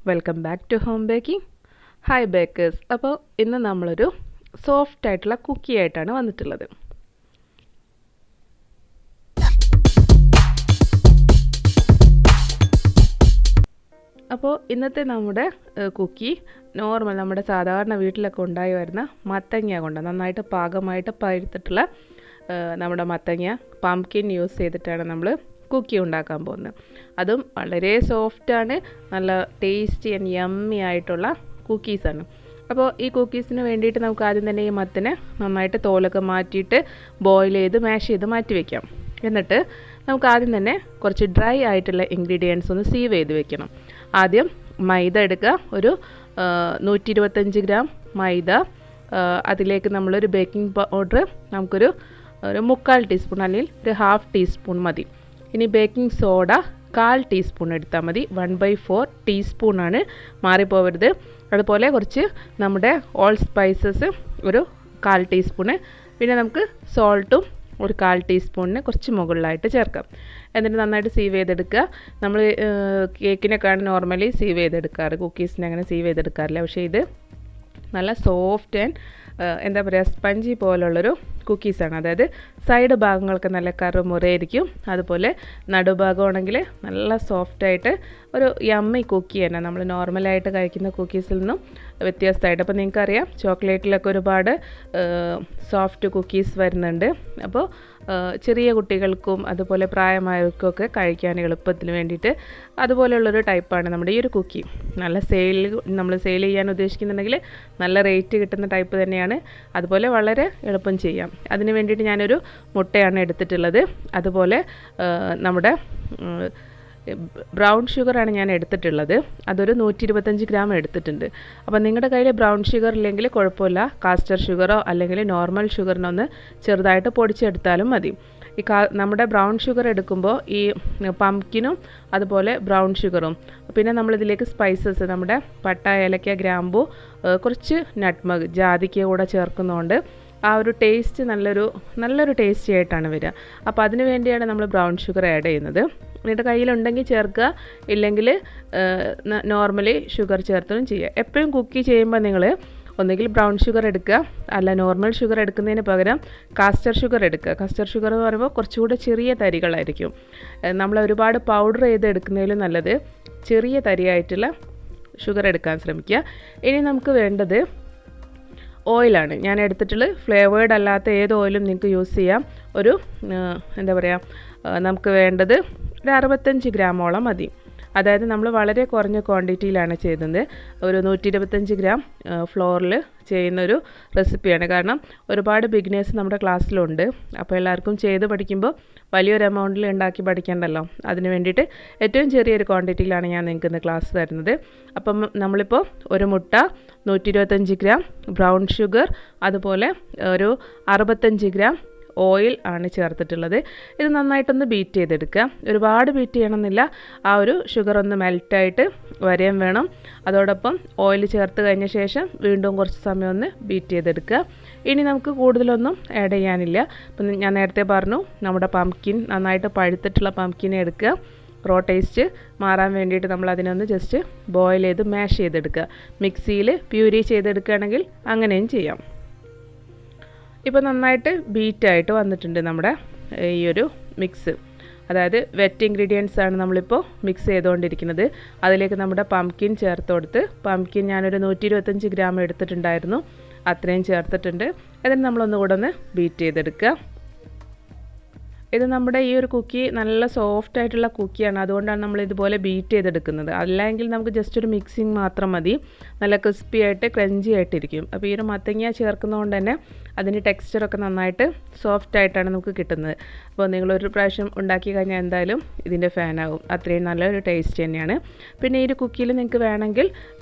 Welcome back to home baking. Hi bakers. അപ്പോൾ ഇന്ന് നമ്മളൊരു സോഫ്റ്റ് ആയിട്ടുള്ള കുക്കി ആയിട്ടാണ് വന്നിട്ടുള്ളത്. അപ്പോൾ ഇന്നത്തെ നമ്മുടെ കുക്കി നോർമൽ നമ്മുടെ സാധാരണ വീട്ടിലൊക്കെ ഉണ്ടായി വരുന്ന മത്തങ്ങ കൊണ്ട് നന്നായിട്ട് പാകമായിട്ട് പഴുത്തിട്ടുള്ള നമ്മുടെ മത്തങ്ങ പംകിൻ യൂസ് ചെയ്തിട്ടാണ് നമ്മൾ കുക്കി ഉണ്ടാക്കാൻ പോകുന്നത്. അതും വളരെ സോഫ്റ്റാണ്, നല്ല ടേസ്റ്റി ആൻഡ് യമ്മി ആയിട്ടുള്ള കുക്കീസാണ്. അപ്പോൾ ഈ കുക്കീസിന് വേണ്ടിയിട്ട് നമുക്ക് ആദ്യം തന്നെ ഈ മത്തനെ നന്നായിട്ട് തോലൊക്കെ മാറ്റിയിട്ട് ബോയിൽ ചെയ്ത് മാഷ് ചെയ്ത് മാറ്റി വയ്ക്കാം. എന്നിട്ട് നമുക്ക് ആദ്യം തന്നെ കുറച്ച് ഡ്രൈ ആയിട്ടുള്ള ഇൻഗ്രീഡിയൻസ് ഒന്ന് സീവ് ചെയ്ത് വെക്കണം. ആദ്യം മൈദ എടുക്കുക, ഒരു 125 ഗ്രാം മൈദ. അതിലേക്ക് നമ്മളൊരു ബേക്കിംഗ് പൗഡർ നമുക്കൊരു 3/4 ടീസ്പൂൺ അല്ലെങ്കിൽ ഒരു 1/2 ടീസ്പൂൺ മതി. ഇനി ബേക്കിംഗ് സോഡ 1/4 ടീസ്പൂൺ എടുത്താൽ മതി. 1/4 ടീസ്പൂണാണ്, മാറിപ്പോവരുത്. അതുപോലെ കുറച്ച് നമ്മുടെ ഓൾ സ്പൈസസ് ഒരു 1/4 ടീസ്പൂണ്. പിന്നെ നമുക്ക് സോൾട്ടും ഒരു 1/4 ടീസ്പൂണിന് കുറച്ച് മുകളിലായിട്ട് ചേർക്കാം. എന്നിട്ട് നന്നായിട്ട് സീവ് ചെയ്തെടുക്കുക. നമ്മൾ കേക്കിനൊക്കെയാണ് നോർമലി സീവ് ചെയ്തെടുക്കാറ്, കുക്കീസിനെ അങ്ങനെ സീവ് ചെയ്തെടുക്കാറില്ല. പക്ഷേ ഇത് നല്ല സോഫ്റ്റ് ആൻഡ് എന്താ പറയുക സ്പഞ്ചി പോലുള്ളൊരു കുക്കീസാണ്. അതായത് സൈഡ് ഭാഗങ്ങളൊക്കെ നല്ല കറുമുറയായിരിക്കും. അതുപോലെ നടുഭാഗമാണെങ്കിൽ നല്ല സോഫ്റ്റായിട്ട് ഒരു യമ്മി കുക്കി തന്നെ, നമ്മൾ നോർമലായിട്ട് കഴിക്കുന്ന കുക്കീസിൽ നിന്നും വ്യത്യസ്തമായിട്ട്. അപ്പോൾ നിങ്ങൾക്കറിയാം ചോക്ലേറ്റിലൊക്കെ ഒരുപാട് സോഫ്റ്റ് കുക്കീസ് വരുന്നുണ്ട്. അപ്പോൾ ചെറിയ കുട്ടികൾക്കും അതുപോലെ പ്രായമായവർക്കൊക്കെ കഴിക്കാൻ എളുപ്പത്തിന് വേണ്ടിയിട്ട് അതുപോലെയുള്ളൊരു ടൈപ്പാണ് നമ്മുടെ ഈ ഒരു കുക്കി. നല്ല നമ്മൾ സെയിൽ ചെയ്യാൻ ഉദ്ദേശിക്കുന്നുണ്ടെങ്കിൽ നല്ല റേറ്റ് കിട്ടുന്ന ടൈപ്പ് തന്നെയാണ്. അതുപോലെ വളരെ എളുപ്പം ചെയ്യാം. അതിന് വേണ്ടിയിട്ട് ഞാനൊരു മുട്ടയാണ് എടുത്തിട്ടുള്ളത്. അതുപോലെ നമ്മുടെ ബ്രൗൺ ഷുഗറാണ് ഞാൻ എടുത്തിട്ടുള്ളത്. അതൊരു 125 ഗ്രാം എടുത്തിട്ടുണ്ട്. അപ്പോൾ നിങ്ങളുടെ കയ്യിൽ ബ്രൗൺ ഷുഗർ ഇല്ലെങ്കിൽ കുഴപ്പമില്ല, കാസ്റ്റർ ഷുഗറോ അല്ലെങ്കിൽ നോർമൽ ഷുഗറിനൊന്ന് ചെറുതായിട്ട് പൊടിച്ചെടുത്താലും മതി. നമ്മുടെ ബ്രൗൺ ഷുഗർ എടുക്കുമ്പോൾ ഈ പംകിനും അതുപോലെ ബ്രൗൺ ഷുഗറും പിന്നെ നമ്മളിതിലേക്ക് സ്പൈസസ് നമ്മുടെ പട്ട, ഏലക്ക, ഗ്രാമ്പു, കുറച്ച് നട്ട്മഗ്, ജാതിക്ക കൂടെ ചേർക്കുന്നതുകൊണ്ട് ആ ഒരു ടേസ്റ്റ് നല്ലൊരു ടേസ്റ്റി ആയിട്ടാണ് വരിക. അപ്പോൾ അതിന് വേണ്ടിയാണ് നമ്മൾ ബ്രൗൺ ഷുഗർ ആഡ് ചെയ്യുന്നത്. എന്നിട്ട് കയ്യിലുണ്ടെങ്കിൽ ചേർക്കുക, ഇല്ലെങ്കിൽ നോർമലി ഷുഗർ ചേർത്തും ചെയ്യുക. എപ്പോഴും കുക്കി ചെയ്യുമ്പോൾ നിങ്ങൾ ഒന്നുകിൽ ബ്രൗൺ ഷുഗർ എടുക്കുക, അല്ല നോർമൽ ഷുഗർ എടുക്കുന്നതിന് പകരം കാസ്റ്റർ ഷുഗർ എടുക്കുക. കാസ്റ്റർ ഷുഗർ എന്ന് പറയുമ്പോൾ കുറച്ചുകൂടെ ചെറിയ തരികളായിരിക്കും. നമ്മൾ ഒരുപാട് പൗഡർ ചെയ്ത് എടുക്കുന്നതിലും നല്ലത് ചെറിയ തരിയായിട്ടുള്ള ഷുഗർ എടുക്കാൻ ശ്രമിക്കുക. ഇനി നമുക്ക് വേണ്ടത് ഓയിലാണ് ഞാൻ എടുത്തിട്ടുള്ളത്. ഫ്ലേവേർഡ് അല്ലാത്ത ഏത് ഓയിലും നിങ്ങൾക്ക് യൂസ് ചെയ്യാം. ഒരു എന്താ പറയുക, നമുക്ക് വേണ്ടത് ഒരു 65 ഗ്രാമോളം മതി. അതായത് നമ്മൾ വളരെ കുറഞ്ഞ ക്വാണ്ടിറ്റിയിലാണ് ചെയ്യുന്നത്. ഒരു 125 ഗ്രാം ഫ്ലോറിൽ ചെയ്യുന്നൊരു റെസിപ്പിയാണ്. കാരണം ഒരുപാട് ബിഗിനേഴ്സ് നമ്മുടെ ക്ലാസ്സിലുണ്ട്. അപ്പോൾ എല്ലാവർക്കും ചെയ്ത് പഠിക്കുമ്പോൾ വലിയൊരു എമൗണ്ടിൽ ഉണ്ടാക്കി പഠിക്കേണ്ടല്ലോ. അതിന് വേണ്ടിയിട്ട് ഏറ്റവും ചെറിയൊരു ക്വാണ്ടിറ്റിയിലാണ് ഞാൻ നിങ്ങൾക്ക് ഇന്ന് ക്ലാസ് തരുന്നത്. അപ്പം നമ്മളിപ്പോൾ ഒരു മുട്ട, 125 ഗ്രാം ബ്രൗൺ ഷുഗർ, അതുപോലെ ഒരു 65 ഗ്രാം ഓയിൽ ആണ് ചേർത്തിട്ടുള്ളത്. ഇത് നന്നായിട്ടൊന്ന് ബീറ്റ് ചെയ്തെടുക്കുക. ഒരുപാട് ബീറ്റ് ചെയ്യണമെന്നില്ല, ആ ഒരു ഷുഗർ ഒന്ന് മെൽറ്റായിട്ട് വരെയും വേണം. അതോടൊപ്പം ഓയിൽ ചേർത്ത് കഴിഞ്ഞ ശേഷം വീണ്ടും കുറച്ച് സമയം ഒന്ന് ബീറ്റ് ചെയ്തെടുക്കുക. ഇനി നമുക്ക് കൂടുതലൊന്നും ആഡ് ചെയ്യാനില്ല. അപ്പം ഞാൻ നേരത്തെ പറഞ്ഞു, നമ്മുടെ പംകിൻ നന്നായിട്ട് പഴുത്തിട്ടുള്ള പംകിനെ എടുക്കുക. റോ ടേസ്റ്റ് മാറാൻ വേണ്ടിയിട്ട് നമ്മൾ അതിനൊന്ന് ജസ്റ്റ് ബോയിൽ ചെയ്ത് മാഷ് ചെയ്തെടുക്കുക. മിക്സിയിൽ പ്യൂരി ചെയ്തെടുക്കുകയാണെങ്കിൽ അങ്ങനെയും ചെയ്യാം. ഇപ്പോൾ നന്നായിട്ട് ബീറ്റായിട്ട് വന്നിട്ടുണ്ട് നമ്മുടെ ഈ ഒരു മിക്സ്. അതായത് വെറ്റ് ഇൻഗ്രീഡിയൻസ് ആണ് നമ്മളിപ്പോൾ മിക്സ് ചെയ്തുകൊണ്ടിരിക്കുന്നത്. അതിലേക്ക് നമ്മുടെ പംകിൻ ചേർത്ത് കൊടുത്ത്, പംകിൻ ഞാനൊരു 125 ഗ്രാം എടുത്തിട്ടുണ്ടായിരുന്നു, അത്രയും ചേർത്തിട്ടുണ്ട്. എന്നിട്ട് നമ്മളൊന്നുകൂടെ ഒന്ന് ബീറ്റ് ചെയ്തെടുക്കുക. ഇത് നമ്മുടെ ഈ ഒരു കുക്കി നല്ല സോഫ്റ്റ് ആയിട്ടുള്ള കുക്കിയാണ്. അതുകൊണ്ടാണ് നമ്മൾ ഇതുപോലെ ബീറ്റ് ചെയ്തെടുക്കുന്നത്. അല്ലെങ്കിൽ നമുക്ക് ജസ്റ്റ് ഒരു മിക്സിങ് മാത്രം മതി, നല്ല ക്രിസ്പി ആയിട്ട് ക്രഞ്ചി ആയിട്ടിരിക്കും. അപ്പോൾ ഈ ഒരു മത്തങ്ങ ചേർക്കുന്നതുകൊണ്ട് തന്നെ അതിൻ്റെ ടെക്സ്ചറൊക്കെ നന്നായിട്ട് സോഫ്റ്റ് ആയിട്ടാണ് നമുക്ക് കിട്ടുന്നത്. അപ്പോൾ നിങ്ങളൊരു പ്രാവശ്യം ഉണ്ടാക്കി കഴിഞ്ഞാൽ എന്തായാലും ഇതിൻ്റെ ഫാനാകും. അത്രയും നല്ലൊരു ടേസ്റ്റ് തന്നെയാണ്. പിന്നെ ഈ ഒരു കുക്കിയിൽ നിങ്ങൾക്ക് വേണമെങ്കിൽ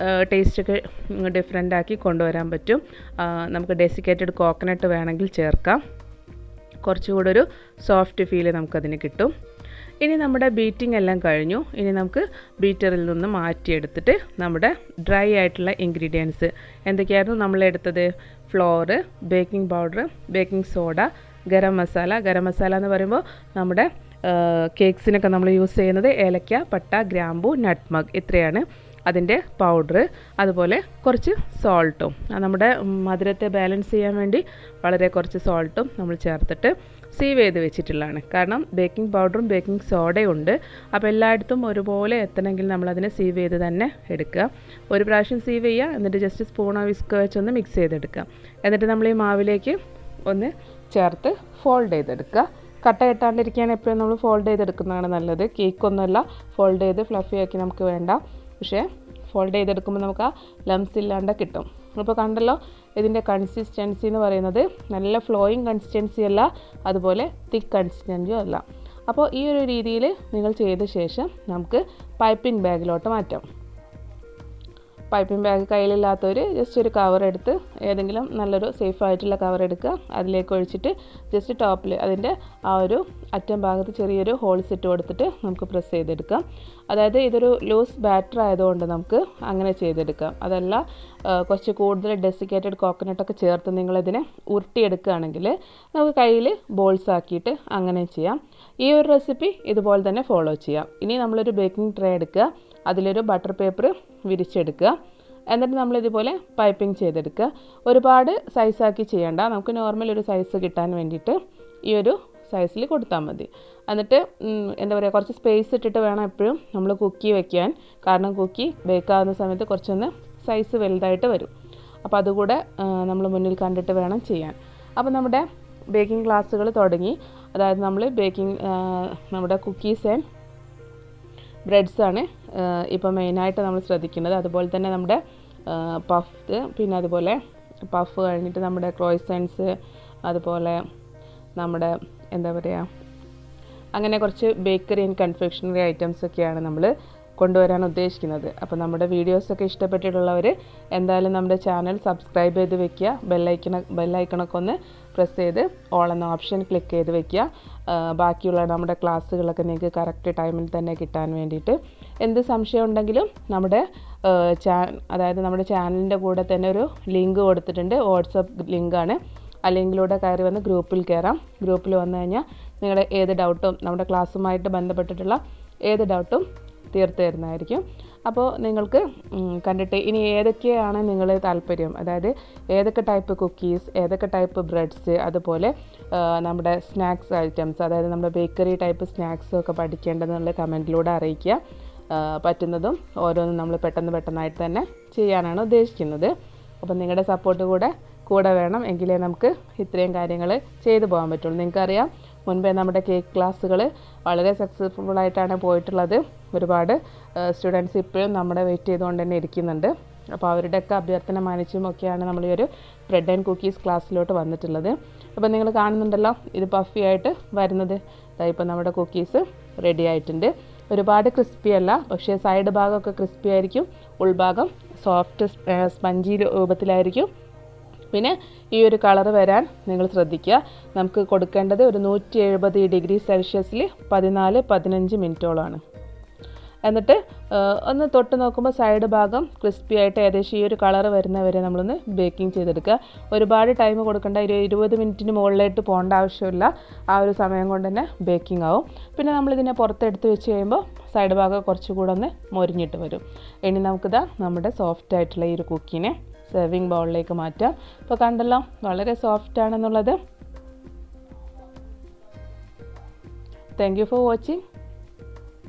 ടേസ്റ്റൊക്കെ ഡിഫറെൻ്റ് ആക്കി കൊണ്ടുവരാൻ പറ്റും. നമുക്ക് ഡെസിക്കേറ്റഡ് കോക്കനട്ട് വേണമെങ്കിൽ ചേർക്കാം. കുറച്ചുകൂടെ ഒരു സോഫ്റ്റ് ഫീൽ നമുക്കതിന് കിട്ടും. ഇനി നമ്മുടെ ബീറ്റിംഗ് എല്ലാം കഴിഞ്ഞു. ഇനി നമുക്ക് ബീറ്ററിൽ നിന്ന് മാറ്റിയെടുത്തിട്ട് നമ്മുടെ ഡ്രൈ ആയിട്ടുള്ള ഇൻഗ്രീഡിയൻസ് എന്തൊക്കെയായിരുന്നു നമ്മളെടുത്തത്? Flour, baking powder, baking soda, garam masala. Garam masala എന്ന് പറയുമ്പോൾ നമ്മുടെ കേക്ക്സിനൊക്കെ നമ്മൾ യൂസ് ചെയ്യുന്നത് ഏലക്ക, പട്ട, ഗ്രാമ്പു, നട്ട്മഗ്, ഇത്രയാണ്. അതിൻ്റെ പൗഡർ, അതുപോലെ കുറച്ച് സോൾട്ടും, നമ്മുടെ മധുരത്തെ ബാലൻസ് ചെയ്യാൻ വേണ്ടി വളരെ കുറച്ച് സോൾട്ടും നമ്മൾ ചേർത്തിട്ട് സീവ് ചെയ്ത് വെച്ചിട്ടുള്ളതാണ്. കാരണം ബേക്കിംഗ് പൗഡറും ബേക്കിംഗ് സോഡയും ഉണ്ട്. അപ്പോൾ എല്ലായിടത്തും ഒരുപോലെ എത്തണമെങ്കിൽ നമ്മളതിനെ സീവ് ചെയ്ത് തന്നെ എടുക്കുക. ഒരു പ്രാവശ്യം സീവ് ചെയ്യുക, എന്നിട്ട് ജസ്റ്റ് സ്പൂണോ വിസ്കോ വെച്ചൊന്ന് മിക്സ് ചെയ്തെടുക്കുക. എന്നിട്ട് നമ്മൾ ഈ മാവിലേക്ക് ഒന്ന് ചേർത്ത് ഫോൾഡ് ചെയ്തെടുക്കുക. കട്ട കെട്ടാണ്ടിരിക്കാൻ എപ്പോഴും നമ്മൾ ഫോൾഡ് ചെയ്തെടുക്കുന്നതാണ് നല്ലത്. കേക്കൊന്നുമല്ല ഫോൾഡ് ചെയ്ത് ഫ്ലഫി ആക്കി നമുക്ക് വേണ്ട, പക്ഷേ ഫോൾഡ് ചെയ്തെടുക്കുമ്പോൾ നമുക്ക് ആ ലംസ് ഇല്ലാണ്ട് കിട്ടും. അപ്പോൾ കണ്ടല്ലോ, ഇതിൻ്റെ കൺസിസ്റ്റൻസി എന്ന് പറയുന്നത് നല്ല ഫ്ലോയിങ് കൺസിസ്റ്റൻസി അല്ല, അതുപോലെ തിക്ക് കൺസിസ്റ്റൻസിയും അല്ല. അപ്പോൾ ഈ ഒരു രീതിയിൽ നിങ്ങൾ ചെയ്ത ശേഷം നമുക്ക് പൈപ്പിംഗ് ബാഗിലോട്ട് മാറ്റാം. പൈപ്പിംഗ് ബാഗ് കയ്യിലില്ലാത്തവർ ജസ്റ്റ് ഒരു കവർ എടുത്ത്, ഏതെങ്കിലും നല്ലൊരു സേഫ് ആയിട്ടുള്ള കവർ എടുക്കുക, അതിലേക്ക് ഒഴിച്ചിട്ട് ജസ്റ്റ് ടോപ്പിൽ അതിൻ്റെ ആ ഒരു അറ്റം ഭാഗത്ത് ചെറിയൊരു ഹോൾസ് ഇട്ട് കൊടുത്തിട്ട് നമുക്ക് പ്രസ് ചെയ്തെടുക്കാം. അതായത് ഇതൊരു ലൂസ് ബാറ്റർ ആയതുകൊണ്ട് നമുക്ക് അങ്ങനെ ചെയ്തെടുക്കാം. അതല്ല കുറച്ച് കൂടുതൽ ഡെസിക്കേറ്റഡ് കോക്കനട്ടൊക്കെ ചേർത്ത് നിങ്ങളിതിനെ ഉരുട്ടിയെടുക്കുകയാണെങ്കിൽ നമുക്ക് കയ്യിൽ ബോൾസ് ആക്കിയിട്ട് അങ്ങനെ ചെയ്യാം. ഈ ഒരു റെസിപ്പി ഇതുപോലെ തന്നെ ഫോളോ ചെയ്യാം. ഇനി നമ്മളൊരു ബേക്കിംഗ് ട്രേ എടുക്കുക, അതിലൊരു ബട്ടർ പേപ്പർ വിരിച്ചെടുക്കുക, എന്നിട്ട് നമ്മളിതുപോലെ പൈപ്പിംഗ് ചെയ്തെടുക്കുക. ഒരുപാട് സൈസാക്കി ചെയ്യേണ്ട, നമുക്ക് നോർമൽ ഒരു സൈസ് കിട്ടാൻ വേണ്ടിയിട്ട് ഈ ഒരു സൈസിൽ കൊടുത്താൽ മതി. എന്നിട്ട് എന്താ പറയുക, കുറച്ച് സ്പേസ് ഇട്ടിട്ട് വേണം എപ്പോഴും നമ്മൾ കുക്കി വയ്ക്കാൻ. കാരണം കുക്കി ബേക്കാവുന്ന സമയത്ത് കുറച്ചൊന്ന് സൈസ് വലുതായിട്ട് വരും. അപ്പോൾ അതുകൂടെ നമ്മൾ മുന്നിൽ കണ്ടിട്ട് വേണം ചെയ്യാൻ. അപ്പോൾ നമ്മുടെ ബേക്കിംഗ് ക്ലാസ്സുകൾ തുടങ്ങി. അതായത് നമ്മൾ നമ്മുടെ കുക്കീസ് ആൻഡ് ബ്രെഡ്സാണ് ഇപ്പോൾ മെയിനായിട്ട് നമ്മൾ ശ്രദ്ധിക്കുന്നത്. അതുപോലെ തന്നെ നമ്മുടെ പഫ്, പിന്നെ അതുപോലെ പഫ് കഴിഞ്ഞിട്ട് നമ്മുടെ ക്രോയ്സൻസ്, അതുപോലെ നമ്മുടെ എന്താ പറയുക, അങ്ങനെ കുറച്ച് ബേക്കറി ആൻഡ് കൺഫെക്ഷണറി ഐറ്റംസൊക്കെയാണ് നമ്മൾ കൊണ്ടുവരാൻ ഉദ്ദേശിക്കുന്നത്. അപ്പോൾ നമ്മുടെ വീഡിയോസൊക്കെ ഇഷ്ടപ്പെട്ടിട്ടുള്ളവർ എന്തായാലും നമ്മുടെ ചാനൽ സബ്സ്ക്രൈബ് ചെയ്ത് വെക്കുക. ബെല്ലൈക്കണൊക്കെ ഒന്ന് പ്രസ് ചെയ്ത് ഓൾ എന്ന ഓപ്ഷൻ ക്ലിക്ക് ചെയ്ത് വെക്കുക. ബാക്കിയുള്ള നമ്മുടെ ക്ലാസ്സുകളൊക്കെ നിങ്ങൾക്ക് കറക്റ്റ് ടൈമിൽ തന്നെ കിട്ടാൻ വേണ്ടിയിട്ട്. എന്ത് സംശയം ഉണ്ടെങ്കിലും നമ്മുടെ അതായത് നമ്മുടെ ചാനലിൻ്റെ കൂടെ തന്നെ ഒരു ലിങ്ക് കൊടുത്തിട്ടുണ്ട്, വാട്സപ്പ് ലിങ്കാണ്. ആ ലിങ്കിലൂടെ കയറി വന്ന് ഗ്രൂപ്പിൽ കയറാം. ഗ്രൂപ്പിൽ വന്നു കഴിഞ്ഞാൽ നിങ്ങളുടെ ഏത് ഡൗട്ടും, നമ്മുടെ ക്ലാസ്സുമായിട്ട് ബന്ധപ്പെട്ടിട്ടുള്ള ഏത് ഡൗട്ടും തീർത്ത് തരുന്നതായിരിക്കും. അപ്പോൾ നിങ്ങൾക്ക് കണ്ടിട്ട് ഇനി ഏതൊക്കെയാണ് നിങ്ങൾ താല്പര്യം, അതായത് ഏതൊക്കെ ടൈപ്പ് കുക്കീസ്, ഏതൊക്കെ ടൈപ്പ് ബ്രെഡ്സ്, അതുപോലെ നമ്മുടെ സ്നാക്സ് ഐറ്റംസ്, അതായത് നമ്മുടെ ബേക്കറി ടൈപ്പ് സ്നാക്സും ഒക്കെ പഠിക്കേണ്ടതെന്നുള്ള കമൻറ്റിലൂടെ അറിയിക്കുക. പറ്റുന്നതും ഓരോന്നും നമ്മൾ പെട്ടെന്നായിട്ട് തന്നെ ചെയ്യാനാണ് ഉദ്ദേശിക്കുന്നത്. അപ്പോൾ നിങ്ങളുടെ സപ്പോർട്ട് കൂടെ വേണം, എങ്കിലേ നമുക്ക് ഇത്രയും കാര്യങ്ങൾ ചെയ്തു പോകാൻ പറ്റുള്ളൂ. നിങ്ങൾക്കറിയാം, മുൻപേ നമ്മുടെ കേക്ക് ക്ലാസ്സുകൾ വളരെ സക്സസ്ഫുള്ളായിട്ടാണ് പോയിട്ടുള്ളത്. ഒരുപാട് സ്റ്റുഡൻസ് ഇപ്പോഴും നമ്മുടെ വെയിറ്റ് ചെയ്തുകൊണ്ട് തന്നെ ഇരിക്കുന്നുണ്ട്. അപ്പോൾ അവരുടെയൊക്കെ അഭ്യർത്ഥന മാനിച്ചുമൊക്കെയാണ് നമ്മൾ ഈ ഒരു ബ്രെഡ് ആൻഡ് കുക്കീസ് ക്ലാസ്സിലോട്ട് വന്നിട്ടുള്ളത്. അപ്പോൾ നിങ്ങൾ കാണുന്നുണ്ടല്ലോ, ഇത് പഫി ആയിട്ട് വരുന്നത്. ഇപ്പോൾ നമ്മുടെ കുക്കീസ് റെഡി ആയിട്ടുണ്ട്. ഒരുപാട് ക്രിസ്പി അല്ല, പക്ഷേ സൈഡ് ഭാഗമൊക്കെ ക്രിസ്പി ആയിരിക്കും, ഉൾഭാഗം സോഫ്റ്റ് സ്പഞ്ചി രൂപത്തിലായിരിക്കും. പിന്നെ ഈ ഒരു കളർ വരാൻ നിങ്ങൾ ശ്രദ്ധിക്കുക. നമുക്ക് കൊടുക്കേണ്ടത് ഒരു 170 ഡിഗ്രി സെൽഷ്യസിൽ 14-15 മിനിറ്റോളമാണ്. എന്നിട്ട് ഒന്ന് തൊട്ട് നോക്കുമ്പോൾ സൈഡ് ഭാഗം ക്രിസ്പി ആയിട്ട് ഏകദേശം ഈ ഒരു കളർ വരുന്നവരെ നമ്മളൊന്ന് ബേക്കിംഗ് ചെയ്തെടുക്കുക. ഒരുപാട് ടൈം കൊടുക്കേണ്ട, 20 മിനിറ്റിന് മുകളിലായിട്ട് പോകേണ്ട ആവശ്യമില്ല. ആ ഒരു സമയം കൊണ്ട് തന്നെ ബേക്കിംഗ് ആവും. പിന്നെ നമ്മളിതിനെ പുറത്തെടുത്ത് വെച്ച് കഴിയുമ്പോൾ സൈഡ് ഭാഗം കുറച്ചുകൂടെ ഒന്ന് മൊരിഞ്ഞിട്ട് വരും. ഇനി നമുക്കിതാ നമ്മുടെ സോഫ്റ്റ് ആയിട്ടുള്ള ഈ ഒരു കുക്കീനെ സെർവിങ് ബൗളിലേക്ക് മാറ്റാം. ഇപ്പോൾ കണ്ടല്ലോ, വളരെ സോഫ്റ്റ് ആണെന്നുള്ളത്. Thank you for watching.